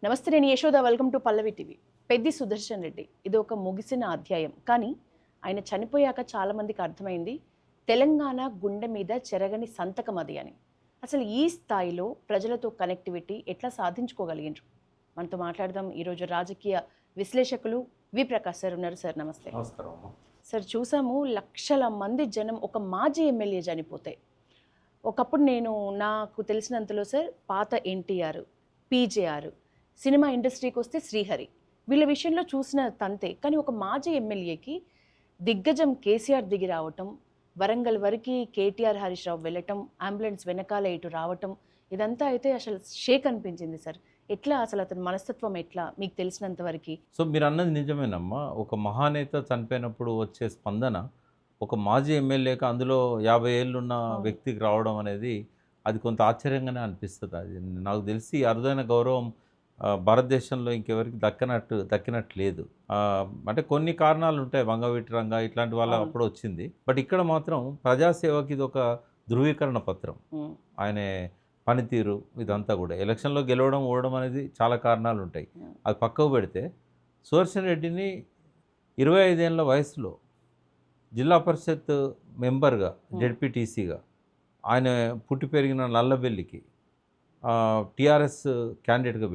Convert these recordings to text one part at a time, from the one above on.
నమస్తే, నేను Yashoda. Welcome to Pallavi TV. Peddi Sudarshan Reddy ఇది ఒక ముగిసిన అధ్యాయం. కానీ ఆయన చనిపోయాక చాలామందికి అర్థమైంది తెలంగాణ గుండె మీద చెరగని సంతకం అది అని. అసలు ఈ స్థాయిలో ప్రజలతో కనెక్టివిటీ ఎట్లా సాధించుకోగలిగినారు? మనతో మాట్లాడదాం ఈరోజు రాజకీయ విశ్లేషకులు వి ప్రకాష్ సార్ ఉన్నారు. సార్ నమస్తే. నమస్కారం. సార్, చూసాము లక్షల మంది జనం ఒక మాజీ ఎమ్మెల్యే చనిపోతే. ఒకప్పుడు నాకు తెలిసినంతలో సార్ పాత ఎన్టీఆర్, పీజేఆర్, సినిమా ఇండస్ట్రీకి వస్తే శ్రీహరి, వీళ్ళ విషయంలో చూసిన తంతే. కానీ ఒక మాజీ ఎమ్మెల్యేకి దిగ్గజం కేసీఆర్ దిగి రావటం, వరంగల్ వరకు కేటీఆర్ హరీష్ రావు వెళ్ళటం, అంబులెన్స్ వెనకాల ఇటు రావటం, ఇదంతా అయితే అసలు షేక్ అనిపించింది సార్. ఎట్లా అసలు అతని మనస్తత్వం ఎట్లా మీకు తెలిసినంత వరకు? సో మీరు అన్నది నిజమేనమ్మా. ఒక మహానేత చనిపోయినప్పుడు వచ్చే స్పందన ఒక మాజీ ఎమ్మెల్యేకి, అందులో 50 ఏళ్ళున్న వ్యక్తికి రావడం అనేది అది కొంత ఆశ్చర్యంగానే అనిపిస్తుంది. అది నాకు తెలిసి అరుదైన గౌరవం భారతదేశంలో ఇంకెవరికి దక్కినట్టు లేదు. అంటే కొన్ని కారణాలు ఉంటాయి, వంగవీటి రంగా ఇట్లాంటి వాళ్ళ అప్పుడు వచ్చింది. బట్ ఇక్కడ మాత్రం ప్రజాసేవకి ఇది ఒక ధృవీకరణ పత్రం. ఆయన పనితీరు ఇదంతా కూడా ఎలక్షన్లో గెలవడం ఓడడం అనేది చాలా కారణాలు ఉంటాయి. అది పక్కకు పెడితే సుదర్శన్ రెడ్డిని 25 ఏళ్ళ వయసులో జిల్లా పరిషత్ మెంబర్గా, జెడ్పీటీసీగా, ఆయన పుట్టి పెరిగిన నల్లబెల్లికి టీఆర్ఎస్ క్యాండిడేట్గా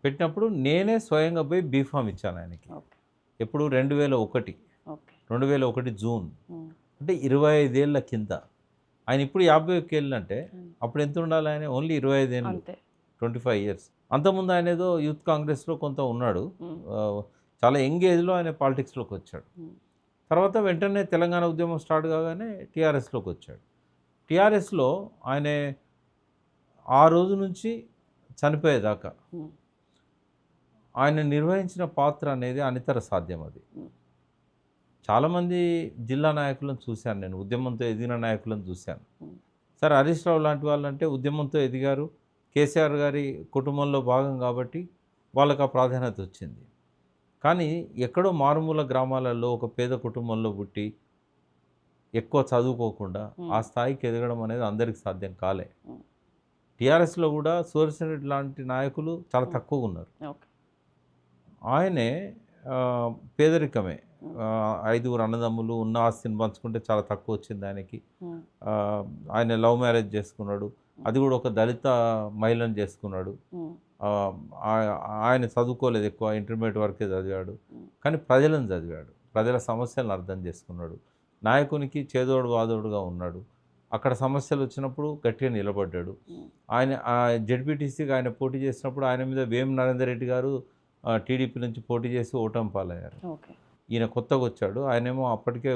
పెట్టినప్పుడు నేనే స్వయంగా పోయి బీఫామ్ ఇచ్చాను ఆయనకి. ఎప్పుడు 2001 జూన్. అంటే 25 ఏళ్ళ కింద. ఆయన ఇప్పుడు 51 ఏళ్ళు అంటే అప్పుడు ఎంత ఉండాలి? ఆయన ఓన్లీ 25 ఏళ్ళు, 25 ఇయర్స్. అంతకుముందు ఆయన ఏదో యూత్ కాంగ్రెస్లో కొంత ఉన్నాడు. చాలా యంగ్ ఏజ్లో ఆయన పాలిటిక్స్లోకి వచ్చాడు. తర్వాత వెంటనే తెలంగాణ ఉద్యమం స్టార్ట్ కాగానే టీఆర్ఎస్లోకి వచ్చాడు. టీఆర్ఎస్లో ఆయన ఆ రోజు నుంచి చనిపోయేదాకా ఆయన నిర్వహించిన పాత్ర అనేది అనితర సాధ్యం. అది చాలామంది జిల్లా నాయకులను చూశాను నేను, ఉద్యమంతో ఎదిగిన నాయకులను చూశాను. సరే, హరీష్ రావు లాంటి వాళ్ళంటే ఉద్యమంతో ఎదిగారు, కేసీఆర్ గారి కుటుంబంలో భాగం కాబట్టి వాళ్ళకి ఆ ప్రాధాన్యత వచ్చింది. కానీ ఎక్కడో మారుమూల గ్రామాలలో ఒక పేద కుటుంబంలో పుట్టి ఎక్కువ చదువుకోకుండా ఆ స్థాయికి ఎదగడం అనేది అందరికీ సాధ్యం కాలే. టీఆర్ఎస్లో కూడా సుదర్శన్ రెడ్డి లాంటి నాయకులు చాలా తక్కువగా ఉన్నారు. ఆయనే పేదరికమే, 5 అన్నదమ్ములు, ఉన్న ఆస్తిని పంచుకుంటే చాలా తక్కువ వచ్చింది ఆయనకి. ఆయన లవ్ మ్యారేజ్ చేసుకున్నాడు, అది కూడా ఒక దళిత మహిళను చేసుకున్నాడు. ఆయన చదువుకోలేదు, ఎక్కువ ఇంటర్మీడియట్ వరకే చదివాడు. కానీ ప్రజలను చదివాడు, ప్రజల సమస్యలను అర్థం చేసుకున్నాడు. నాయకునికి చేదోడు వాదోడుగా ఉన్నాడు. అక్కడ సమస్యలు వచ్చినప్పుడు గట్టిగా నిలబడ్డాడు. ఆయన జెడ్పీటీసీగా ఆయన పోటీ చేసినప్పుడు ఆయన మీద వేం నరేందర్ రెడ్డి గారు టీడీపీ నుంచి పోటీ చేసి ఓటమి పాలయ్యారు. ఈయన కొత్తగా వచ్చాడు. ఆయనేమో అప్పటికే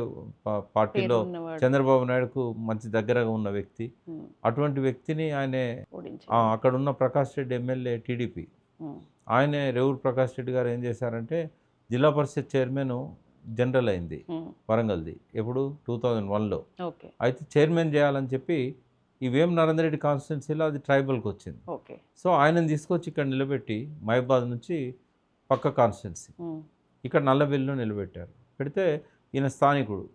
పార్టీలో చంద్రబాబు నాయుడుకు మంచి దగ్గరగా ఉన్న వ్యక్తి. అటువంటి వ్యక్తిని ఆయన అక్కడున్న ప్రకాష్ రెడ్డి ఎమ్మెల్యే టీడీపీ, ఆయనే రేవూరు ప్రకాష్ రెడ్డి గారు ఏం చేశారంటే జిల్లా పరిషత్ చైర్మన్ జనరల్ అయింది వరంగల్ది, ఎప్పుడు 2001లో. అయితే చైర్మన్ చేయాలని చెప్పి ఈ వేం నరేందర్ రెడ్డి కాన్స్టిట్యున్సీలో అది ట్రైబల్కి వచ్చింది. సో ఆయనను తీసుకొచ్చి ఇక్కడ నిలబెట్టి మహబాద్ నుంచి పక్క కాన్స్టిట్యున్సీ ఇక్కడ నల్లబెల్లిలో నిలబెట్టారు. పెడితే ఈయన స్థానికుడు.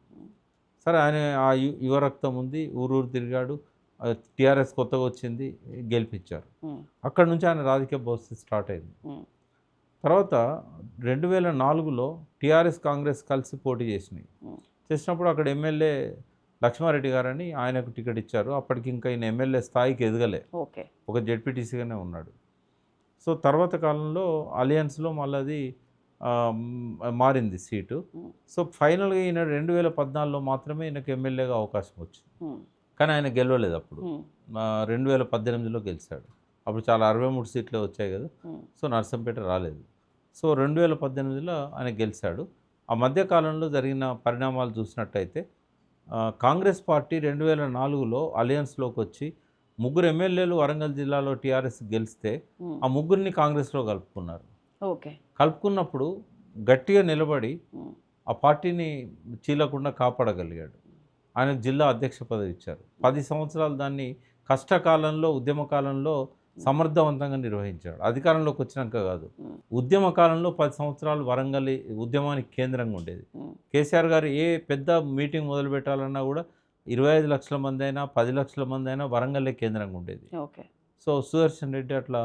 సరే, ఆయన ఆ యువరక్తం ఉంది, ఊరు తిరిగాడు. టీఆర్ఎస్ కొత్తగా వచ్చింది, గెలిపించారు. అక్కడ నుంచి ఆయన రాజకీయ భవిష్యత్తు స్టార్ట్ అయింది. తర్వాత 2004లో టీఆర్ఎస్ కాంగ్రెస్ కలిసి పోటీ చేసినప్పుడు అక్కడ ఎమ్మెల్యే లక్ష్మారెడ్డి గారని ఆయనకు టికెట్ ఇచ్చారు. అప్పటికి ఇంకా ఈయన ఎమ్మెల్యే స్థాయికి ఎదగలే, ఒక జెడ్పీటీసీగానే ఉన్నాడు. సో తర్వాత కాలంలో అలయన్స్లో మళ్ళీ అది మారింది సీటు. సో ఫైనల్గా ఈయన 2014లో మాత్రమే ఈయనకు ఎమ్మెల్యేగా అవకాశం వచ్చింది. కానీ ఆయన గెలవలేదు. అప్పుడు 2018లో గెలిచాడు. అప్పుడు చాలా 63 సీట్లే వచ్చాయి కదా. సో నర్సంపేట రాలేదు. సో 2018లో ఆయన గెలిచాడు. ఆ మధ్యకాలంలో జరిగిన పరిణామాలు చూసినట్టయితే కాంగ్రెస్ పార్టీ 2004లో అలయన్స్లోకి వచ్చి 3 ఎమ్మెల్యేలు వరంగల్ జిల్లాలో టీఆర్ఎస్ గెలిస్తే ఆ 3ని కాంగ్రెస్లో కలుపుకున్నారు. కలుపుకున్నప్పుడు గట్టిగా నిలబడి ఆ పార్టీని చీలకుండా కాపాడగలిగాడు. ఆయనకు జిల్లా అధ్యక్ష పదవి ఇచ్చారు. 10 సంవత్సరాలు దాన్ని కష్టకాలంలో, ఉద్యమకాలంలో సమర్థవంతంగా నిర్వహించాడు. అధికారంలోకి వచ్చినాక కాదు, ఉద్యమ కాలంలో 10 సంవత్సరాలు వరంగల్ ఉద్యమానికి కేంద్రంగా ఉండేది. కేసీఆర్ గారు ఏ పెద్ద మీటింగ్ మొదలు పెట్టాలన్నా కూడా 25 లక్షల మంది అయినా 10 లక్షల మంది అయినా వరంగల్లే కేంద్రంగా ఉండేది. సో సుదర్శన్ రెడ్డి అట్లా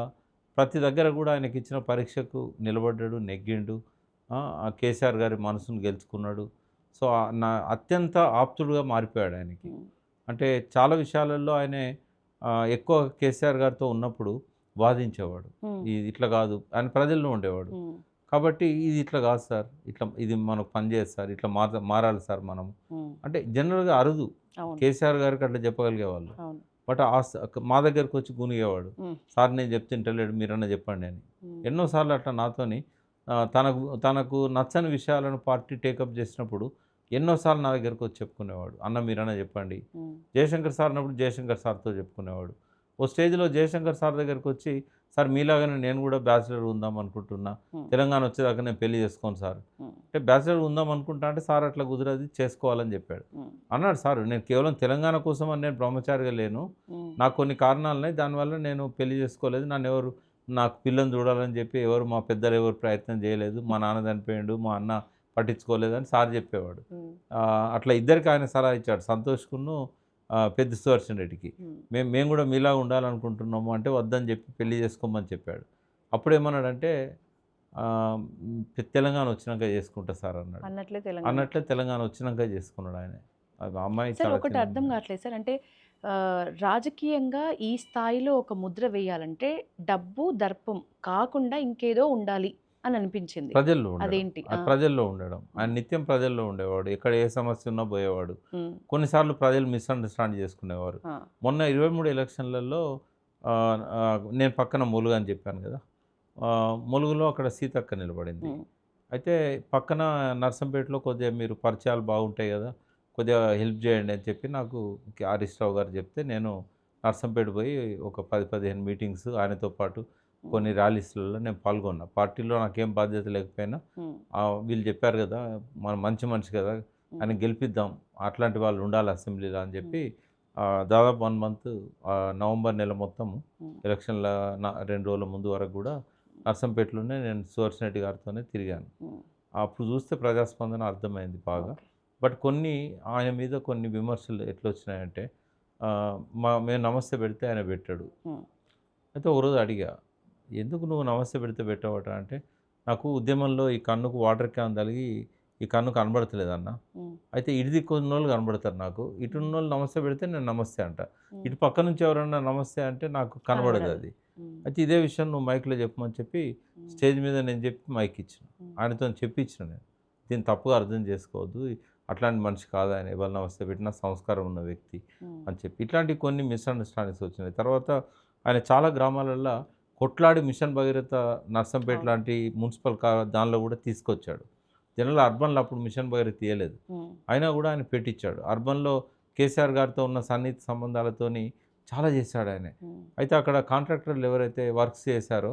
ప్రతి దగ్గర కూడా ఆయనకి ఇచ్చిన పరీక్షకు నిలబడ్డాడు, నెగ్గిండు. ఆ కేసీఆర్ గారి మనసును గెలుచుకున్నాడు. సో, నా అత్యంత ఆప్తుడుగా మారిపోయాడు ఆయనకి. అంటే చాలా విషయాలలో ఆయనే ఎక్కువ కేసీఆర్ గారితో ఉన్నప్పుడు వాదించేవాడు. ఇది ఇట్లా కాదు ఆయన ప్రజల్లో ఉండేవాడు. కాబట్టి ఇది ఇట్లా కాదు సార్, ఇట్లా ఇది మనకు పనిచేయదు సార్, ఇట్లా మారాలి సార్ మనం. అంటే జనరల్గా అరుదు కేసీఆర్ గారికి అట్లా చెప్పగలిగేవాళ్ళు. బట్ మా దగ్గరకు వచ్చి గునిగేవాడు. సార్ నేను చెప్తే ఇంటలేడు, మీరన్నా చెప్పండి అని. ఎన్నోసార్లు అట్లా నాతోని తనకు నచ్చని విషయాలను పార్టీ టేకప్ చేసినప్పుడు ఎన్నోసార్లు నా దగ్గరకు వచ్చి చెప్పుకునేవాడు. అన్న మీరన్నా చెప్పండి. జయశంకర్ సార్ అన్నప్పుడు జయశంకర్ సార్తో చెప్పుకునేవాడు. ఓ స్టేజ్లో జయశంకర్ సార్ దగ్గరికి వచ్చి, సార్ మీలాగానే నేను కూడా బ్యాచిలర్ ఉందాం అనుకుంటున్నా, తెలంగాణ వచ్చేదాకా నేను పెళ్లి చేసుకోను సార్ అంటే, బ్యాచిలర్ ఉందాం అనుకుంటా అంటే, సార్ అట్లా కుదరది, చేసుకోవాలని చెప్పాడు. అన్నాడు సార్, నేను కేవలం తెలంగాణ కోసం అని నేను బ్రహ్మచారిగా లేను, నాకు కొన్ని కారణాలున్నాయి, దానివల్ల నేను పెళ్లి చేసుకోలేదు, నాకు పిల్లని చూడాలని చెప్పి ఎవరు మా పెద్దలు ఎవరు ప్రయత్నం చేయలేదు, మా నాన్న చనిపోయాడు, మా అన్న పట్టించుకోలేదని సార్ చెప్పేవాడు. అట్లా ఇద్దరికి ఆయన సలహా ఇచ్చాడు, సంతోష్కును పెద్ద సుదర్శన్ రెడ్డికి. మేము కూడా మీలా ఉండాలనుకుంటున్నాము అంటే వద్దని చెప్పి పెళ్లి చేసుకోమని చెప్పాడు. అప్పుడేమన్నాడంటే తెలంగాణ వచ్చినాక చేసుకుంటా సార్ అన్నాడు. అన్నట్లే తెలంగాణ వచ్చినాక చేసుకున్నాడు ఆయన. అమ్మాయి సార్ ఒకటి అర్థం కావట్లేదు సార్, అంటే రాజకీయంగా ఈ స్థాయిలో ఒక ముద్ర వేయాలంటే డబ్బు దర్పం కాకుండా ఇంకేదో ఉండాలి అని అనిపించింది. ప్రజల్లో అదేంటి? ప్రజల్లో ఉండడం. ఆయన నిత్యం ప్రజల్లో ఉండేవాడు, ఎక్కడ ఏ సమస్య ఉన్నా పోయేవాడు. కొన్నిసార్లు ప్రజలు మిస్అండర్స్టాండ్ చేసుకునేవారు. మొన్న 23 ఎలక్షన్లలో నేను పక్కన ములుగు అని చెప్పాను కదా, ములుగులో అక్కడ సీతక్క నిలబడింది. అయితే పక్కన నర్సంపేటలో కొద్దిగా మీరు పరిచయాలు బాగుంటాయి కదా, కొద్దిగా హెల్ప్ చేయండి అని చెప్పి నాకు హరీష్ రావు గారు చెప్తే, నేను నర్సంపేట పోయి ఒక 10-15 మీటింగ్స్ ఆయనతో పాటు కొన్ని ర్యాలీస్లలో నేను పాల్గొన్నా. పార్టీలో నాకేం బాధ్యత లేకపోయినా వీళ్ళు చెప్పారు కదా, మనం మంచి మనిషి కదా, ఆయన గెలిపిద్దాం, అట్లాంటి వాళ్ళు ఉండాలి అసెంబ్లీలో అని చెప్పి దాదాపు 1 మంత్ నవంబర్ నెల మొత్తం ఎలక్షన్ల 2 రోజుల ముందు వరకు కూడా నర్సంపేటలోనే నేను సుదర్శన్ రెడ్డి గారితోనే తిరిగాను. అప్పుడు చూస్తే ప్రజాస్పందన అర్థమైంది బాగా. బట్ ఆయన మీద కొన్ని విమర్శలు ఎట్లా వచ్చినాయంటే, మేము నమస్తే పెడితే ఆయన పెట్టాడు. అయితే ఒకరోజు అడిగా, ఎందుకు నువ్వు నమస్తే పెడితే పెట్టవట అంటే, నాకు ఉద్యమంలో ఈ కన్నుకు వాటర్ క్యాన్ తగిలి ఈ కన్ను కనబడతలేదన్న, అయితే ఇటు దిక్కున్న వాళ్ళు కనబడతారు, నాకు ఇటున్న వాళ్ళు నమస్తే పెడితే నేను నమస్తే అంట, ఇటు పక్క నుంచి ఎవరన్నా నమస్తే అంటే నాకు కనబడదు అది. అయితే ఇదే విషయం నువ్వు మైక్లో చెప్పమని చెప్పి స్టేజ్ మీద నేను చెప్పి మైక్ ఇచ్చిన, ఆయనతో చెప్పించిన. నేను దీన్ని తప్పుగా అర్థం చేసుకోవద్దు, అట్లాంటి మనిషి కాదు ఆయన, ఎవరు నమస్తే పెట్టినా సంస్కారం ఉన్న వ్యక్తి అని చెప్పి. ఇట్లాంటి కొన్ని మిస్అండర్స్టాండింగ్స్ వచ్చినాయి. తర్వాత ఆయన చాలా గ్రామాలల్లో కొట్లాడి మిషన్ భగీరథ నర్సంపేట లాంటి మున్సిపల్ దానిలో కూడా తీసుకొచ్చాడు. జనరల్ అర్బన్లో అప్పుడు మిషన్ భగీరథ తీయలేదు, అయినా కూడా ఆయన పెట్టించాడు. అర్బన్లో కేసీఆర్ గారితో ఉన్న సన్నిహిత సంబంధాలతోని చాలా చేశాడు ఆయన. అయితే అక్కడ కాంట్రాక్టర్లు ఎవరైతే వర్క్స్ చేశారో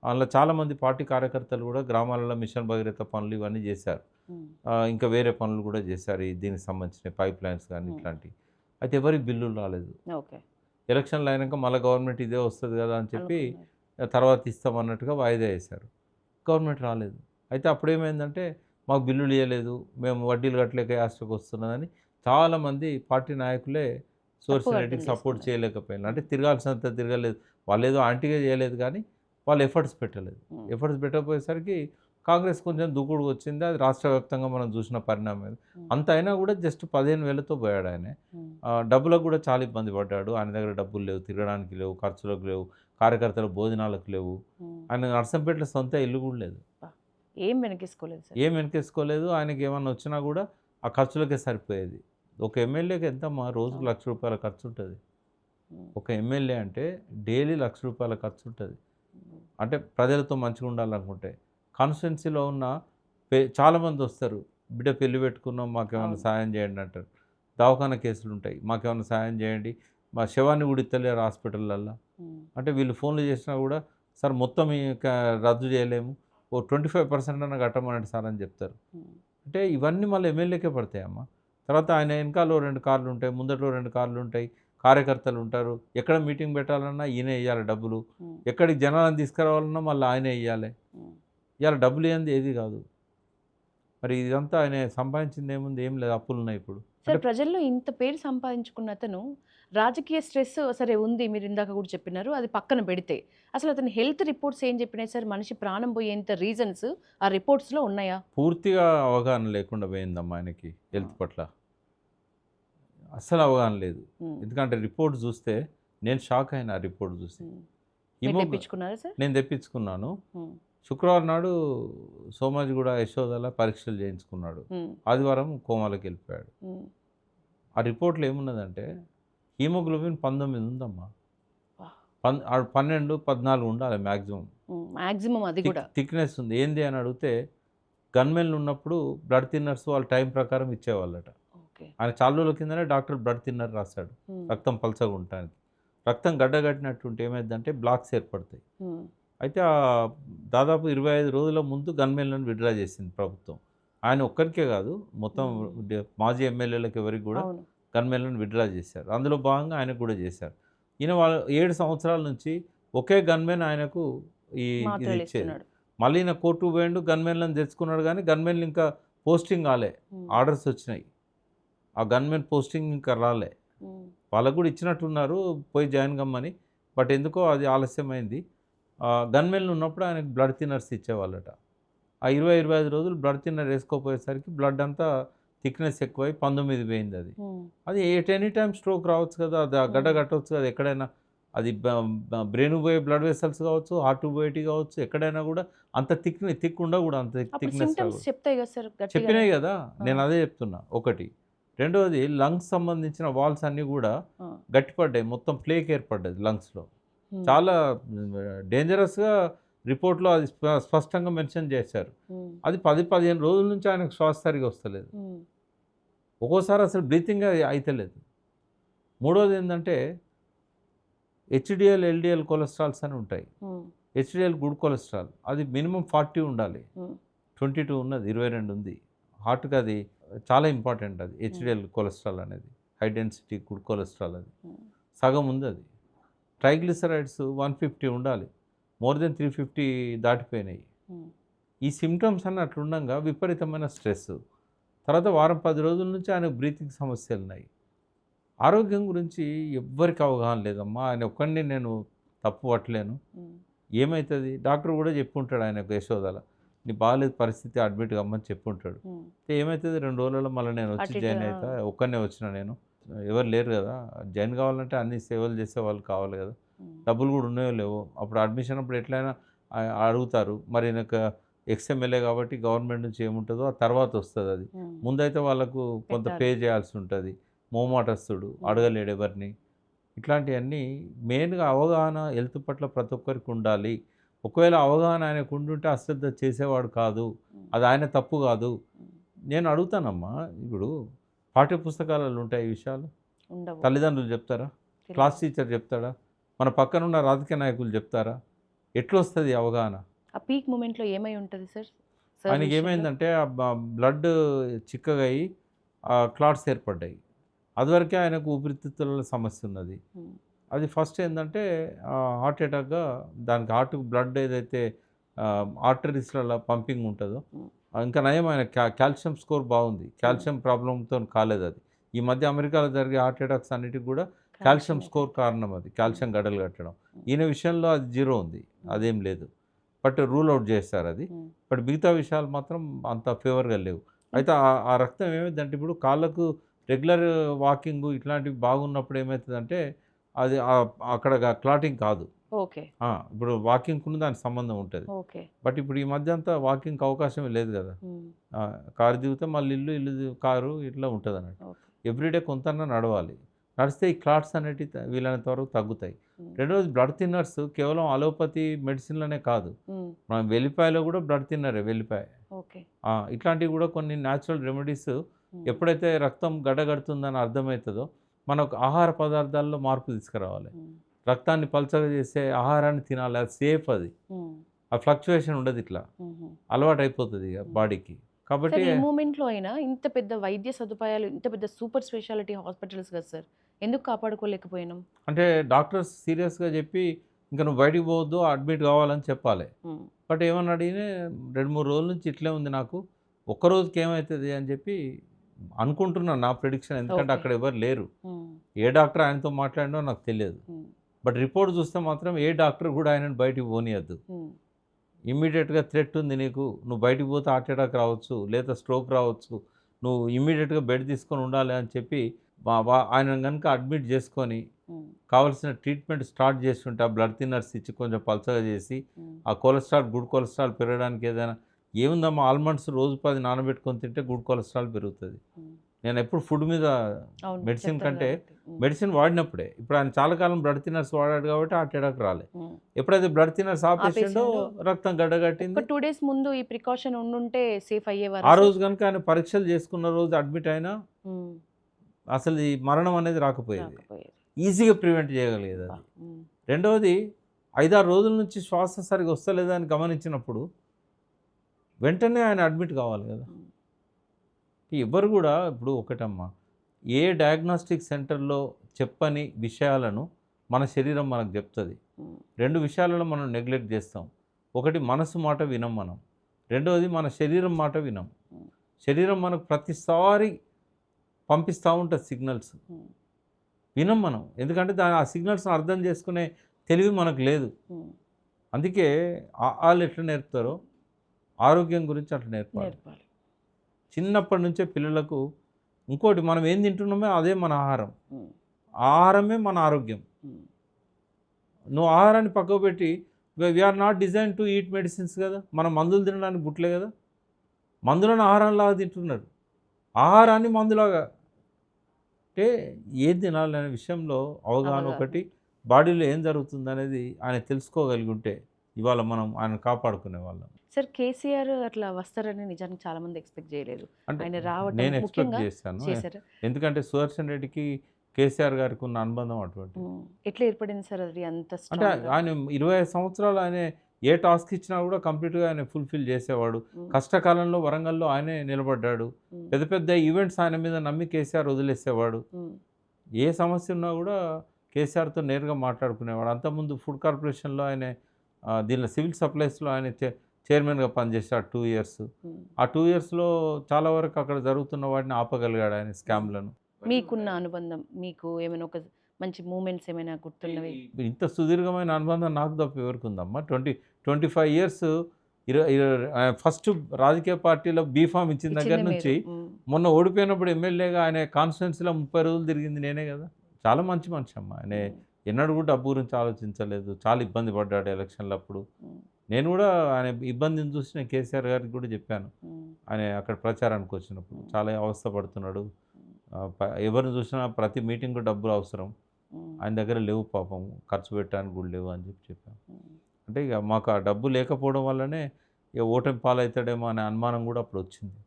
అందులో చాలామంది పార్టీ కార్యకర్తలు కూడా గ్రామాలలో మిషన్ భగీరథ పనులు ఇవన్నీ చేశారు. ఇంకా వేరే పనులు కూడా చేశారు, దీనికి సంబంధించిన పైప్ లైన్స్ కానీ ఇట్లాంటివి. అయితే ఎవరికి బిల్లులు రాలేదు. ఎలక్షన్లు అయినాక మళ్ళీ గవర్నమెంట్ ఇదే వస్తుంది కదా అని చెప్పి తర్వాత ఇస్తామన్నట్టుగా వాయిదా వేశారు, గవర్నమెంట్ రాలేదు. అయితే అప్పుడేమైందంటే, మాకు బిల్లులు ఇవ్వలేదు, మేము వడ్డీలు కట్టలేక యాస్ట్కి వస్తున్నదని చాలామంది పార్టీ నాయకులే సుదర్శన్ రెడ్డికి సపోర్ట్ చేయలేకపోయినారు. అంటే తిరగాల్సినంత తిరగలేదు, వాళ్ళు ఏదో ఆంటీగా చేయలేదు కానీ వాళ్ళు ఎఫర్ట్స్ పెట్టలేదు. ఎఫర్ట్స్ పెట్టకపోయేసరికి కాంగ్రెస్ కొంచెం దూకుడుకు వచ్చింది, అది రాష్ట్ర వ్యాప్తంగా మనం చూసిన పరిణామం. అంత అయినా కూడా జస్ట్ 15,000తో పోయాడు ఆయన. డబ్బులకు కూడా చాలా ఇబ్బంది పడ్డాడు, ఆయన దగ్గర డబ్బులు లేవు, తిరగడానికి లేవు, ఖర్చులకు లేవు, కార్యకర్తల భోజనాలకు లేవు. ఆయన నర్సంపేటలో సొంత ఇల్లు కూడా లేదు, ఏం వెనకేసుకోలేదు. ఆయనకి ఏమన్నా వచ్చినా కూడా ఆ ఖర్చులకే సరిపోయేది. ఒక ఎమ్మెల్యేకి ఎంత మా రోజుకు ₹1,00,000 ఖర్చు ఉంటుంది. ఒక ఎమ్మెల్యే అంటే డైలీ ₹1,00,000 ఖర్చు ఉంటుంది. అంటే ప్రజలతో మంచిగా ఉండాలనుకుంటే. కాన్స్టిట్యున్సీలో ఉన్న చాలామంది వస్తారు, బిడ్డ పెళ్లి పెట్టుకున్నాం మాకేమైనా సాయం చేయండి అంటారు, దవాఖానా కేసులు ఉంటాయి, మాకేమైనా సాయం చేయండి, మా శవాన్ని కూడా ఇస్తలేరు హాస్పిటళ్ళల్లో. అంటే వీళ్ళు ఫోన్లు చేసినా కూడా, సార్ మొత్తం రద్దు చేయలేము, ఓ 25% అన్న కట్టమనండి సార్ అని చెప్తారు. అంటే ఇవన్నీ మళ్ళీ ఎమ్మెల్యేకే పడతాయమ్మా. తర్వాత ఆయన వెనకాలో 2 కార్లు ఉంటాయి, ముందట్లో 2 కార్లు ఉంటాయి, కార్యకర్తలు ఉంటారు. ఎక్కడ మీటింగ్ పెట్టాలన్నా ఈయనే ఇవ్వాలి డబ్బులు, ఎక్కడికి జనాలను తీసుకురావాలన్నా మళ్ళీ ఆయనే ఇవ్వాలి. ఇవాళ డబ్బులు ఏంది ఏది కాదు. మరి ఇదంతా ఆయన సంపాదించింది ఏముంది, ఏం లేదు, అప్పులు ఉన్నాయి ఇప్పుడు. సార్ ప్రజల్లో ఇంత పేరు సంపాదించుకున్న అతను రాజకీయ స్ట్రెస్ సరే ఉంది, మీరు ఇందాక కూడా చెప్పినారు, అది పక్కన పెడితే అసలు అతని హెల్త్ రిపోర్ట్స్ ఏం చెప్పినాయి సార్? మనిషి ప్రాణం పోయేంత రీజన్స్ ఆ రిపోర్ట్స్లో ఉన్నాయా? పూర్తిగా అవగాహన లేకుండా పోయిందమ్మా ఆయనకి హెల్త్ పట్ల. అస్సలు అవగాహన లేదు. ఉమ్, ఎందుకంటే రిపోర్ట్ చూస్తే నేను షాక్ అయినా ఆ రిపోర్ట్ చూసి. ఉమ్. మీరు హిమో తెప్పించుకున్నారా సార్? నేను తెప్పించుకున్నాను. ఉమ్, శుక్రవారం నాడు సోమాజిగూడ యశోదల పరీక్షలు చేయించుకున్నాడు. ఉమ్, ఆదివారం కోమాలోకి వెళ్ళిపోయాడు. ఉమ్. ఆ రిపోర్ట్లో ఏమున్నదంటే హీమోగ్లోబిన్ 19 ఉందమ్మా. వా. 12, 14 ఉండాలి మ్యాక్సిమం. మ్యాక్సిమం అది కూడా. థిక్నెస్ ఉంది. ఏంది అని అడిగితే గన్మెన్లు ఉన్నప్పుడు బ్లడ్ థిన్నర్స్ వాళ్ళ టైం ప్రకారం ఇచ్చేవాళ్ళట. ఓకే. ఆయన చాలా రోజుల కిందనే డాక్టర్ బ్లడ్ థిన్నర్ రాశాడు ఉమ్, రక్తం పలచగా ఉండటానికి. రక్తం గడ్డగట్టినట్టుంటే ఏమైందంటే బ్లాక్స్ ఏర్పడతాయి. ఉమ్, అయితే దాదాపు 25 రోజుల ముందు గన్మెన్లను విడ్డ్రా చేసింది ప్రభుత్వం. ఆయన ఒక్కరికే కాదు, మొత్తం మాజీ ఎమ్మెల్యేలకు ఎవరికి కూడా అవును. గన్మెన్లను విడ్డ్రా చేశారు. అందులో భాగంగా ఆయనకు కూడా చేశారు. ఈయన వాళ్ళు 7 సంవత్సరాల నుంచి ఒకే గన్మెన్ ఆయనకు ఇది మాత్రలు ఇచ్చేది. ఇస్తున్నాడు. మళ్ళీ ఈయన కోర్టు పోయిండు, గన్మెన్లను తెచ్చుకున్నాడు. కానీ గన్మెన్లు ఇంకా పోస్టింగ్ కాలే, ఉమ్, ఆర్డర్స్ వచ్చినాయి. ఆ గన్మెన్ పోస్టింగ్ ఇంకా రాలే. ఉమ్, వాళ్ళకు కూడా ఇచ్చినట్టున్నారు పోయి జాయిన్ కమ్మని. బట్ ఎందుకో అది ఆలస్యమైంది. గన్మెన్లు ఉన్నప్పుడు ఆయనకు బ్లడ్ థిన్నర్స్ ఇచ్చేవాళ్ళట. ఆ 20-25 రోజులు బ్లడ్ థిన్నర్ వేసుకోపోయేసరికి బ్లడ్ అంతా థిక్నెస్ ఎక్కువై 19 పోయింది అది. ఉమ్, అది ఎనీ టైం స్ట్రోక్ రావచ్చు కదా, అది ఆ గడ్డ కట్టవచ్చు కదా ఎక్కడైనా. అది బ్రెయిన్ పోయే బ్లడ్ వెసల్స్ కావచ్చు, హార్ట్ పోయేటి కావచ్చు, ఎక్కడైనా కూడా అంత థిక్ ఉండకూడదు, అంత అప్పుడు థిక్నెస్ సిమ్టమ్స్ రాకూడదు. చెప్తాయి కదా సార్ గట్టిగా? చెప్పినాయి కదా, నేను అదే చెప్తున్నా. ఒకటి. రెండవది లంగ్స్ సంబంధించిన వాల్స్ అన్నీ కూడా గట్టిపడ్డాయి, మొత్తం ప్లేక్ ఏర్పడ్డది లంగ్స్లో. చాలా డేంజరస్గా రిపోర్ట్లో అది స్పష్టంగా మెన్షన్ చేశారు. అది 10-15 రోజుల నుంచి ఆయనకు శ్వాస సరిగా వస్తలేదు. ఒక్కోసారి అసలు బ్రీతింగ్ అయితలేదు. మూడోది ఏంటంటే హెచ్డిఎల్, ఎల్డిఎల్ కొలెస్ట్రాల్స్ అని ఉంటాయి. హెచ్డిఎల్ గుడ్ కొలెస్ట్రాల్, అది మినిమం 40 ఉండాలి. 22 ఉన్నది, 22 ఉంది. హార్ట్కి అది చాలా ఇంపార్టెంట్. అది హెచ్డిఎల్ కొలెస్ట్రాల్ అనేది హై డెన్సిటీ గుడ్ కొలెస్ట్రాల్, అది సగం ఉంది. అది ట్రైగ్లిసరైడ్స్ 150 ఉండాలి, మోర్ దెన్ 350 దాటిపోయినాయి. ఈ సిమ్టమ్స్ అన్నీ అట్లుండగా విపరీతమైన స్ట్రెస్. తర్వాత వారం 10 రోజుల నుంచి ఆయన బ్రీతింగ్ సమస్యలు ఉన్నాయి. ఆరోగ్యం గురించి ఎవ్వరికి అవగాహన లేదమ్మా. ఆయన ఒక్కడిని నేను తప్పు పట్టలేను. ఏమవుతుంది డాక్టర్ కూడా చెప్పుంటాడు ఆయనకు యశోదల, నీ బాగాలేదు పరిస్థితి, అడ్మిట్ కమ్మని చెప్పుంటాడు. ఏమవుతుంది 2 రోజులలో మళ్ళీ నేను వచ్చి జాయిన్ అవుతా, ఒక్కనే వచ్చిన నేను, ఎవరు లేరు కదా, జాయిన్ కావాలంటే అన్ని సేవలు చేసే వాళ్ళు కావాలి కదా, డబ్బులు కూడా ఉన్నాయో లేవో. అప్పుడు అడ్మిషన్ అప్పుడు ఎట్లయినా అడుగుతారు. మరి నాకు ఎక్స్ఎమ్మెల్యే కాబట్టి గవర్నమెంట్ నుంచి ఏముంటుందో ఆ తర్వాత వస్తుంది. అది ముందైతే వాళ్ళకు కొంత పే చేయాల్సి ఉంటుంది. మోమాటస్తుడు, అడగలేడు ఎవరిని. ఇట్లాంటివన్నీ మెయిన్గా అవగాహన హెల్త్ పట్ల ప్రతి ఒక్కరికి ఉండాలి. ఒకవేళ అవగాహన ఆయనకు ఉండుంటే అశ్రద్ధ చేసేవాడు కాదు, అది ఆయన తప్పు కాదు. నేను అడుగుతానమ్మా, ఇప్పుడు పాఠ్యపుస్తకాలలో ఉంటాయి ఈ విషయాలు, తల్లిదండ్రులు చెప్తారా, క్లాస్ టీచర్ చెప్తాడా, మన పక్కనున్న రాజకీయ నాయకులు చెప్తారా? ఎట్లా వస్తుంది అవగాహన? ఆ పీక్ మూమెంట్లో ఏమై ఉంటుంది సార్? ఆయనకి ఏమైందంటే బ్లడ్ చిక్కగా అయ్యి క్లాట్స్ ఏర్పడ్డాయి. అదివరకే ఆయనకు ఊపిరితిత్తుల సమస్య ఉన్నది. అది ఫస్ట్ ఏంటంటే హార్ట్ అటాక్గా, దానికి హార్ట్ బ్లడ్ ఏదైతే ఆర్టరీస్లలో పంపింగ్ ఉంటుందో, ఇంకా నయం ఆయన కాల్షియం స్కోర్ బాగుంది, కాల్షియం ప్రాబ్లంతో కాలేదు అది. ఈ మధ్య అమెరికాలో జరిగే హార్ట్ అటాక్స్ అన్నిటికి కూడా కాల్షియం స్కోర్ కారణం, అది కాల్షియం గడ్డలు కట్టడం. ఈయన విషయంలో అది 0 ఉంది, అదేం లేదు. బట్ రూల్ అవుట్ చేస్తారు అది. బట్ మిగతా విషయాలు మాత్రం అంత ఫేవర్గా లేవు. అయితే ఆ రక్తం ఏమైందంటే ఇప్పుడు కాళ్ళకు రెగ్యులర్ వాకింగ్ ఇట్లాంటివి బాగున్నప్పుడు ఏమవుతుందంటే అది అక్కడ క్లాటింగ్ కాదు. ఓకే. ఇప్పుడు వాకింగ్కు దానికి సంబంధం ఉంటుంది. బట్ ఇప్పుడు ఈ మధ్య అంతా వాకింగ్కి అవకాశం లేదు కదా. కారు దిగితే మళ్ళీ ఇల్లు కారు ఇట్లా ఉంటుంది అన్నట్టు. ఎవ్రీడే కొంత నడవాలి. నడిస్తే ఈ క్లాట్స్ అనేవి వీలైనంత వరకు తగ్గుతాయి. రెండోది బ్లడ్ థిన్నర్స్ కేవలం అలోపతి మెడిసిన్లోనే కాదు, మనం వెల్లిపాయలో కూడా బ్లడ్ థిన్నరే, వెల్లిపాయ. ఇట్లాంటివి కూడా కొన్ని న్యాచురల్ రెమెడీస్. ఎప్పుడైతే రక్తం గడ్డగడుతుందని అర్థమవుతుందో మనకు ఆహార పదార్థాల్లో మార్పు తీసుకురావాలి. రక్తాన్ని పల్చగా చేసే ఆహారాన్ని తినాలి, అది సేఫ్. అది ఆ ఫ్లక్చువేషన్ ఉండదు, ఇట్లా అలవాటు అయిపోతుంది ఇక బాడీకి. కాబట్టి ఈ మూమెంట్లో అయినా ఇంత పెద్ద వైద్య సదుపాయాలు, ఇంత పెద్ద సూపర్ స్పెషాలిటీ హాస్పిటల్స్ కదా సార్, ఎందుకు కాపాడుకోలేకపోయినాం? అంటే డాక్టర్స్ సీరియస్గా చెప్పి ఇంకా నువ్వు బయటికి పోవద్దు, అడ్మిట్ కావాలని చెప్పాలి. బట్ ఏమన్నా అడిగినా 2-3 రోజుల నుంచి ఇట్లే ఉంది నాకు, ఒక్కరోజుకి ఏమవుతుంది అని చెప్పి అనుకుంటున్నాను నా ప్రిడిక్షన్, ఎందుకంటే Okay. అక్కడ ఎవరు లేరు. ఉమ్, ఏ డాక్టర్ ఆయనతో మాట్లాడినో నాకు తెలియదు. ఉమ్, బట్ రిపోర్ట్ చూస్తే మాత్రం ఏ డాక్టర్ కూడా ఆయనను బయటికి పోనీయద్దు. ఉమ్, ఇమ్మీడియట్గా థ్రెట్ ఉంది నీకు, నువ్వు బయటికి పోతే హార్ట్ అటాక్ రావచ్చు, లేదా స్ట్రోక్ రావచ్చు, నువ్వు ఇమ్మీడియట్గా బెడ్ తీసుకొని ఉండాలి అని చెప్పి ఆయన కనుక అడ్మిట్ చేసుకొని ఉమ్, కావాల్సిన ట్రీట్మెంట్ స్టార్ట్ చేస్తుంటే ఆ బ్లడ్ థిన్నర్స్ ఇచ్చి కొంచెం పలచగా చేసి ఉమ్, ఆ కొలెస్ట్రాల్ గుడ్ కొలెస్ట్రాల్ పెరగడానికి ఏదైనా ఏముందమ్మా, ఆల్మండ్స్ రోజు 10 నానబెట్టుకొని తింటే గుడ్ కొలెస్ట్రాల్ పెరుగుతుంది. ఉమ్. నేను ఎప్పుడు ఫుడ్ మీద అవును, మెడిసిన్ చెప్తారు కంటే కాబట్టి. ఉమ్, మెడిసిన్ వాడినప్పుడే, ఇప్పుడు ఆయన చాలా కాలం బ్లడ్ థిన్నర్స్ వాడాడు కాబట్టి హార్ట్ అటాక్ రాలే. ఉమ్. ఎప్పుడైతే బ్లడ్ థిన్నర్స్ ఆపేసిండో ఆపేసిండో రక్తం గడ్డగట్టింది. ఒక 2 days ముందు ఈ ప్రికాషన్ ఉండుంటే సేఫ్ అయ్యేవారు ఆ రోజు కనుక ఆయన పరీక్షలు చేసుకున్న రోజు అడ్మిట్ అయినా అసలు ఈ మరణం అనేది రాకపోయేది, రాకపోయేది. ఈజీగా ప్రివెంట్ చేయగలిగేది అది. రెండవది 5-6 రోజుల నుంచి శ్వాస సరిగా వస్తలేదా అని గమనించినప్పుడు వెంటనే ఆయన అడ్మిట్ కావాలి కదా. ఎవరు కూడా ఇప్పుడు ఒకటమ్మా, ఏ డయాగ్నోస్టిక్ సెంటర్లో చెప్పని విషయాలను మన శరీరం మనకు చెప్తుంది. 2 విషయాలలో మనం నెగ్లెక్ట్ చేస్తాం. ఒకటి, మనసు మాట వినం మనం. రెండవది, మన శరీరం మాట వినం. శరీరం మనకు ప్రతిసారి పంపిస్తూ ఉంటుంది సిగ్నల్స్, వినం మనం. ఎందుకంటే ఆ సిగ్నల్స్ని అర్థం చేసుకునే తెలివి మనకు లేదు. అందుకే వాళ్ళు ఎట్లా నేర్పుతారో ఆరోగ్యం గురించి అట్లా నేర్పాలి. చిన్నప్పటి నుంచే పిల్లలకు. ఇంకోటి, మనం ఏం తింటున్నామో అదే మన ఆహారం, ఆహారమే మన ఆరోగ్యం. నువ్వు ఆహారాన్ని పక్కకు పెట్టి, we are not design to eat medicines కదా, మనం మందులు తినడానికి పుట్టలే కదా. మందులను ఆహారంలాగా తింటున్నారు, ఆహారాన్ని మందులాగా. అంటే ఏది తినాలనే విషయంలో అవగాహన ఒకటి, బాడీలో ఏం జరుగుతుంది అనేది ఆయన తెలుసుకోగలిగి ఉంటే ఇవాళ మనం ఆయన కాపాడుకునే వాళ్ళం. సార్, కేసీఆర్ అట్లా వస్తారని నిజానికి చాలా మంది ఎక్స్పెక్ట్ చేయలేదు. అంటే ఆయన రావటం నేను ఎక్స్పెక్ట్ ముఖ్యంగా చేశాను, చేశారు. ఎందుకంటే సుదర్శన్ రెడ్డికి కేసీఆర్ గారికి ఉన్న అనుబంధం అటువంటి. ఎట్లా ఏర్పడింది సార్ అది అంత అంటే strong గా? ఆయన 25 సంవత్సరాలు ఆయన ఏ టాస్క్ ఇచ్చినా కూడా కంప్లీట్గా ఆయన ఫుల్ఫిల్ చేసేవాడు. కష్టకాలంలో వరంగల్లో ఆయనే నిలబడ్డాడు. పెద్ద పెద్ద ఈవెంట్స్ ఆయన మీద నమ్మి కేసీఆర్ వదిలేసేవాడు. ఏ సమస్య ఉన్నా కూడా కేసీఆర్తో నేరుగా మాట్లాడుకునేవాడు. అంతకుముందు ఫుడ్ కార్పొరేషన్లో ఆయన దీనిలో సివిల్ సప్లైస్లో ఆయన చైర్మన్గా పనిచేశాడు 2 years. ఆ 2 yearsలో చాలా వరకు అక్కడ జరుగుతున్న వాటిని ఆపగలిగాడు ఆయన, స్కామ్లను. మీకున్న అనుబంధం, మీకు ఏమైనా ఒక మంచి మూమెంట్స్ ఏమైనా గుర్తున్నవి? ఇంత సుదీర్ఘమైన అనుబంధం నాకు తప్ప ఎవరికి ఉందమ్మా. 25 years ఫస్ట్ రాజకీయ పార్టీలో బీఫామ్ ఇచ్చిన దగ్గర నుంచి మొన్న ఓడిపోయినప్పుడు ఎమ్మెల్యేగా ఆయన కాన్స్టిట్యున్సీలో 30 రోజులు తిరిగింది నేనే కదా. చాలా మంచి మనిషి అమ్మ ఆయన. ఎన్నడూ కూడా డబ్బు గురించి ఆలోచించలేదు. చాలా ఇబ్బంది పడ్డాడు ఎలక్షన్లప్పుడు. నేను కూడా ఆయన ఇబ్బందిని చూసి నేను కేసీఆర్ గారికి కూడా చెప్పాను. ఆయన అక్కడ ప్రచారానికి వచ్చినప్పుడు చాలా అవస్థపడుతున్నాడు, ఎవరిని చూసినా ప్రతి మీటింగ్కు డబ్బులు అవసరం, ఆయన దగ్గర లేవు పాపం, ఖర్చు పెట్టడానికి కూడా లేవు అని చెప్పాను. అంటే ఇక మాకు ఆ డబ్బు లేకపోవడం వల్లనే ఇక ఓటమి పాలవుతాడేమో అనే అనుమానం కూడా అప్పుడు వచ్చింది.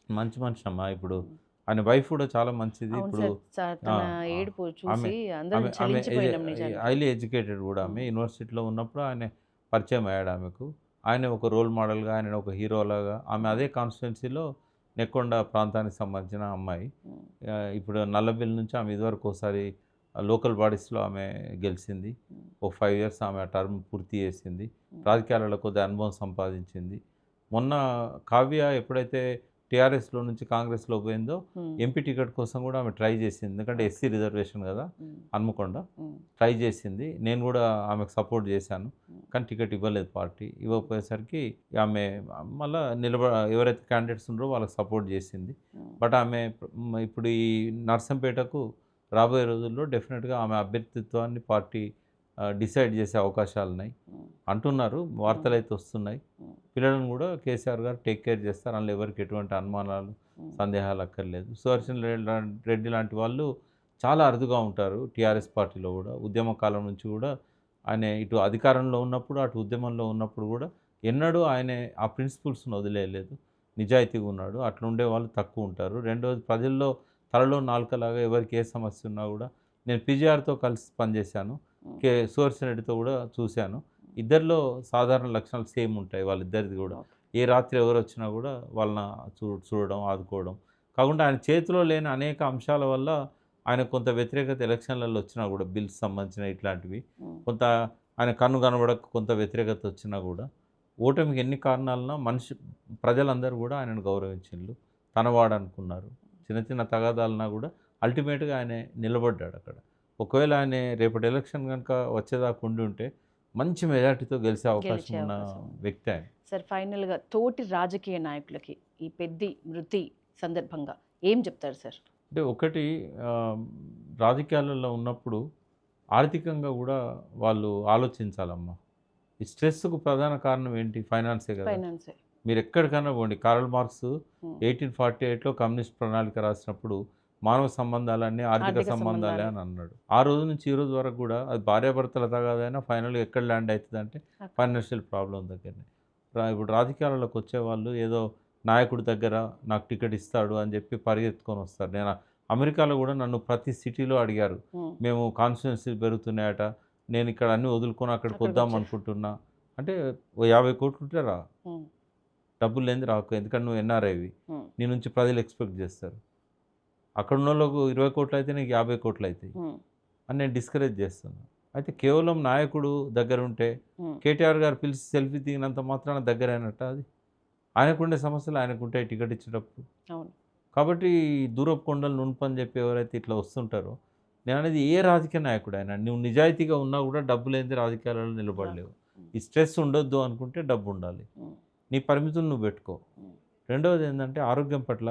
మంచి మనిషి అమ్మ. ఇప్పుడు ఆయన వైఫ్ కూడా చాలా మంచిది. ఇప్పుడు ఏడుపు చూసి అందరం చలించిపోయినాం నిజానికి. హైలీ ఎడ్యుకేటెడ్ కూడా ఆమె. యూనివర్సిటీలో ఉన్నప్పుడు ఆయన పరిచయం అయ్యాడు ఆమెకు. ఆయన ఒక రోల్ మోడల్గా, ఆయన ఒక హీరోలాగా. ఆమె అదే కాన్స్టిట్యున్సీలో నెక్కొండ ప్రాంతానికి సంబంధించిన అమ్మాయి. ఇప్పుడు నల్లబెల్లి నుంచి ఆమె ఇదివరకు ఒకసారి లోకల్ బాడీస్లో ఆమె గెలిచింది. ఒక 5 years ఆమె ఆ టర్మ్ పూర్తి చేసింది. రాజకీయాలలో కొద్దిగా అనుభవం సంపాదించింది. మొన్న కావ్య ఎప్పుడైతే టీఆర్ఎస్లో నుంచి కాంగ్రెస్లో పోయిందో ఎంపీ టికెట్ కోసం కూడా ఆమె ట్రై చేసింది. ఎందుకంటే ఎస్సీ రిజర్వేషన్ కదా హన్మకొండ, ట్రై చేసింది. నేను కూడా ఆమెకు సపోర్ట్ చేశాను. కానీ టికెట్ ఇవ్వలేదు పార్టీ. ఇవ్వకపోయేసరికి ఆమె మళ్ళీ ఎవరైతే క్యాండిడేట్స్ ఉన్నారో వాళ్ళకి సపోర్ట్ చేసింది. బట్ ఆమె ఇప్పుడు ఈ నర్సంపేటకు రాబోయే రోజుల్లో డెఫినెట్గా ఆమె అభ్యర్థిత్వాన్ని పార్టీ డిసైడ్ చేసే అవకాశాలు ఉన్నాయి అంటున్నారు, వార్తలు అయితే వస్తున్నాయి. పిల్లలను కూడా కేసీఆర్ గారు టేక్ కేర్ చేస్తారు, అందులో ఎవరికి ఎటువంటి అనుమానాలు సందేహాలు అక్కర్లేదు. సుదర్శన్ రెడ్డి లాంటి వాళ్ళు చాలా అరుదుగా ఉంటారు టీఆర్ఎస్ పార్టీలో కూడా. ఉద్యమ కాలం నుంచి కూడా ఆయన ఇటు అధికారంలో ఉన్నప్పుడు అటు ఉద్యమంలో ఉన్నప్పుడు కూడా ఎన్నడూ ఆయన ఆ ప్రిన్సిపల్స్ను వదిలేయలేదు, నిజాయితీగా ఉన్నాడు. అట్లా ఉండే వాళ్ళు తక్కువ ఉంటారు. రెండవది, ప్రజల్లో తలలో నాలుకలాగా ఎవరికి ఏ సమస్య ఉన్నా కూడా, నేను పీజీఆర్తో కలిసి పనిచేశాను, సుదర్శన్ రెడ్డితో కూడా చూశాను. ఇద్దరిలో సాధారణ లక్షణాలు సేమ్ ఉంటాయి వాళ్ళిద్దరిది కూడా. ఏ రాత్రి ఎవరు వచ్చినా కూడా వాళ్ళని చూడడం, ఆదుకోవడం. కాకుండా ఆయన చేతిలో లేని అనేక అంశాల వల్ల ఆయన కొంత వ్యతిరేకత ఎలక్షన్లలో వచ్చినా కూడా, బిల్స్ సంబంధించిన ఇట్లాంటివి కొంత ఆయన కన్ను కనబడక కొంత వ్యతిరేకత వచ్చినా కూడా, ఓటమికి ఎన్ని కారణాలన్నా ప్రజలందరూ కూడా ఆయనను గౌరవించిండ్రు. తనవాడు అనుకున్నారు. చిన్న చిన్న తగాదాలన్నా కూడా అల్టిమేట్గా ఆయన నిలబడ్డాడు అక్కడ. ఒకవేళ ఆయన రేపటి ఎలక్షన్ కనుక వచ్చేదాకా ఉండి ఉంటే మంచి మెజార్టీతో గెలిచే అవకాశం ఉన్న వ్యక్తి ఆయన. సార్ ఫైనల్గా తోటి రాజకీయ నాయకులకి ఈ పెద్ది మృతి సందర్భంగా ఏం చెప్తారు సార్? అంటే ఒకటి, రాజకీయాలలో ఉన్నప్పుడు ఆర్థికంగా కూడా వాళ్ళు ఆలోచించాలమ్మా. ఈ స్ట్రెస్కు ప్రధాన కారణం ఏంటి? ఫైనాన్సే కదా. ఫైనాన్సే. మీరు ఎక్కడికైనా పోండి, కార్ల్ మార్క్స్ 1848లో కమ్యూనిస్ట్ ప్రణాళిక రాసినప్పుడు మానవ సంబంధాలన్నీ ఆర్థిక సంబంధాలే అని అన్నాడు. ఆ రోజు నుంచి ఈ రోజు వరకు కూడా అది భార్యాభర్తల తగాదైనా ఫైనల్గా ఎక్కడ ల్యాండ్ అవుతుంది అంటే ఫైనాన్షియల్ ప్రాబ్లం దగ్గరనే. ఇప్పుడు రాజకీయాలలోకి వచ్చేవాళ్ళు ఏదో నాయకుడి దగ్గర నాకు టికెట్ ఇస్తాడు అని చెప్పి పరిగెత్తుకొని వస్తారు. నేను అమెరికాలో కూడా నన్ను ప్రతి సిటీలో అడిగారు, మేము కాన్స్టిట్యున్సీ పెరుగుతున్నాయట, నేను ఇక్కడ అన్నీ వదులుకొని అక్కడికి వద్దాం అనుకుంటున్నా అంటే, ఓ 50 కోట్లు ఉంటే రా, డబ్బులు లేని రాకు, ఎందుకంటే నువ్వు ఎన్ఆర్ఐవి, నీ నుంచి ప్రజలు ఎక్స్పెక్ట్ చేస్తారు. అక్కడ ఉన్న వాళ్ళకు 20 కోట్లు అయితే నీకు 50 కోట్లు అవుతాయి అని నేను డిస్కరేజ్ చేస్తున్నాను. అయితే కేవలం నాయకుడు దగ్గర ఉంటే కేటీఆర్ గారు పిలిచి సెల్ఫీ దిగినంత మాత్రాన దగ్గర అయినట్ట అది? ఆయనకుండే సమస్యలు ఆయనకుంటాయి టికెట్ ఇచ్చేటప్పుడు. కాబట్టి దూరపు కొండలు నునుపని చెప్పి ఎవరైతే ఇట్లా వస్తుంటారో, నేను అనేది ఏ రాజకీయ నాయకుడు అయినా నువ్వు నిజాయితీగా ఉన్నా కూడా డబ్బు లేని రాజకీయాలలో నిలబడలేవు. ఈ స్ట్రెస్ ఉండొద్దు అనుకుంటే డబ్బు ఉండాలి, నీ పరిమితులు నువ్వు పెట్టుకో. రెండవది ఏంటంటే ఆరోగ్యం పట్ల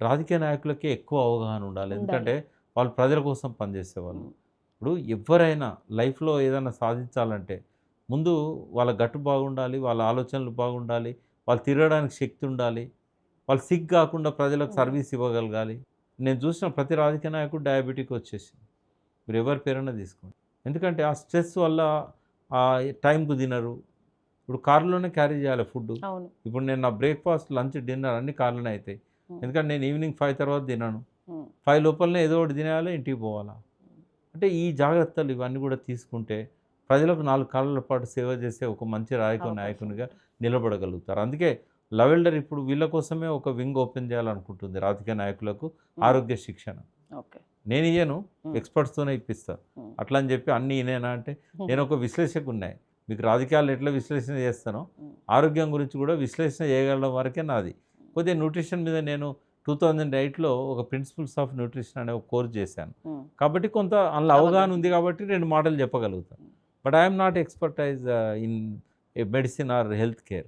రాజకీయ నాయకులకే ఎక్కువ అవగాహన ఉండాలి, ఎందుకంటే వాళ్ళు ప్రజల కోసం పనిచేసేవాళ్ళు. ఇప్పుడు ఎవరైనా లైఫ్లో ఏదైనా సాధించాలంటే ముందు వాళ్ళ గట్టు బాగుండాలి, వాళ్ళ ఆలోచనలు బాగుండాలి, వాళ్ళు తిరగడానికి శక్తి ఉండాలి, వాళ్ళు సిక్ కాకుండా ప్రజలకు సర్వీస్ ఇవ్వగలగాలి. నేను చూసిన ప్రతి రాజకీయ నాయకుడు డయాబెటిక్ వచ్చేసింది, మీరు ఎవరి పేరైనా తీసుకోండి. ఎందుకంటే ఆ స్ట్రెస్ వల్ల ఆ టైంకు తినరు. ఇప్పుడు కారులోనే క్యారీ చేయాలి ఫుడ్. ఇప్పుడు నేను నా బ్రేక్ఫాస్ట్, లంచ్, డిన్నర్ అన్ని కార్లోనే అవుతాయి, ఎందుకంటే నేను ఈవినింగ్ 5 తర్వాత తినను. 5 లోపలనే ఏదో ఒకటి తినేయాలి, ఇంటికి పోవాలా. అంటే ఈ జాగ్రత్తలు ఇవన్నీ కూడా తీసుకుంటే ప్రజలకు 4 కాలాల పాటు సేవ చేసే ఒక మంచి రాజకీయ నాయకునిగా నిలబడగలుగుతారు. అందుకే లవెల్డర్ ఇప్పుడు వీళ్ళ కోసమే ఒక వింగ్ ఓపెన్ చేయాలనుకుంటుంది, రాజకీయ నాయకులకు ఆరోగ్య శిక్షణ. నేను ఇయ్యను, ఎక్స్పర్ట్స్తోనే ఇప్పిస్తాను. అట్లా అని చెప్పి అన్నీ ఇనేనా అంటే, నేను ఒక విశ్లేషకు ఉన్నాయి, మీకు రాజకీయాలు ఎట్లా విశ్లేషణ చేస్తానో ఆరోగ్యం గురించి కూడా విశ్లేషణ చేయగలడం వరకే నాది. కొద్దిగా న్యూట్రిషన్ మీద నేను 2008లో ఒక ప్రిన్సిపల్స్ ఆఫ్ న్యూట్రిషన్ అనే ఒక కోర్స్ చేశాను. కాబట్టి కొంత అందులో అవగాహన ఉంది కాబట్టి 2 మాటలు చెప్పగలుగుతాను. But I'm not expertise in medicine or health care.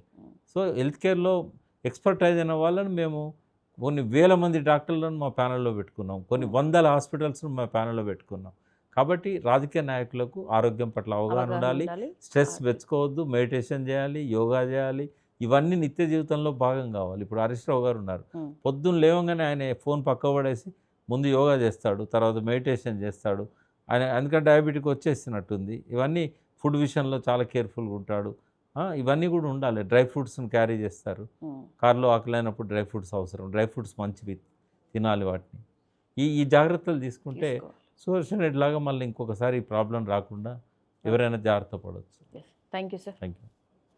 So health కేర్లో ఎక్స్పర్టైజ్ అయిన వాళ్ళని మేము కొన్ని వేల మంది డాక్టర్లను మా ప్యానల్లో పెట్టుకున్నాం, కొన్ని వందల హాస్పిటల్స్ను మా ప్యానల్లో పెట్టుకున్నాం. కాబట్టి రాజకీయ నాయకులకు ఆరోగ్యం పట్ల అవగాహన ఉండాలి, స్ట్రెస్ పెంచుకోవద్దు, మెడిటేషన్ చేయాలి, యోగా చేయాలి, ఇవన్నీ నిత్య జీవితంలో భాగం కావాలి. ఇప్పుడు హరీష్ రావు గారు ఉన్నారు, పొద్దున్న లేవగానే ఆయన ఫోన్ పక్క పడేసి ముందు యోగా చేస్తాడు, తర్వాత మెడిటేషన్ చేస్తాడు. ఆయన ఎందుకంటే డయాబెటిక్ వచ్చేసినట్టుంది, ఇవన్నీ ఫుడ్ విషయంలో చాలా కేర్ఫుల్గా ఉంటాడు. ఇవన్నీ కూడా ఉండాలి. డ్రై ఫ్రూట్స్ని క్యారీ చేస్తారు, కార్లో ఆకలైనప్పుడు డ్రై ఫ్రూట్స్ అవసరం, డ్రై ఫ్రూట్స్ మంచివి తినాలి, వాటిని ఈ జాగ్రత్తలు తీసుకుంటే సుదర్శన్ రెడ్డి లాగా మళ్ళీ ఇంకొకసారి ఈ ప్రాబ్లం రాకుండా ఎవరైనా జాగ్రత్త పడవచ్చు. Thank you sir. Thank you.